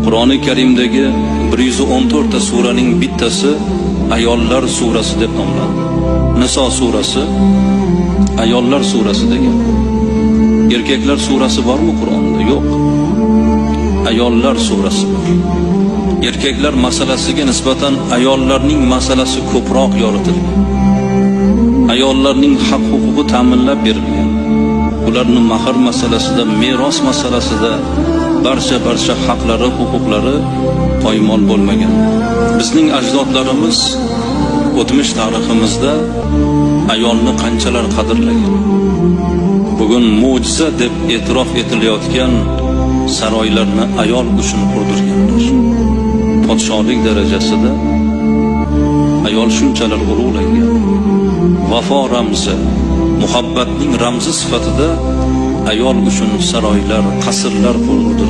Qur'oni Karimdagi 114 ta suraning bittasi ayollar surasi deb nomlandi. Niso surasi ayollar surasi degan. Erkaklar surasi bormi Qur'onda? Yo'q. Ayollar surasi bor. Erkaklar masalasiga nisbatan ayollarning masalasi ko'proq yoritilgan. Ayollarning haq-huquqi ta'minlab berilgan. Ularning mahr masalasida, meros masalasida barcha haqlari, huquqlari poymol bo'lmagan. Bizning ajdodlarimiz o'tmish tariximizda ayolni qanchalar qadrlagan. Bugun mo'jiza deb e'tirof etilayotgan saroylarni ayol uchun qurdirganlar. Podshohlik darajasida ayol shunchalar ulug'langan. Vafo ramzi, muhabbatning ramzi sifatida ayol uchun saroylar, qasrlar qurdi.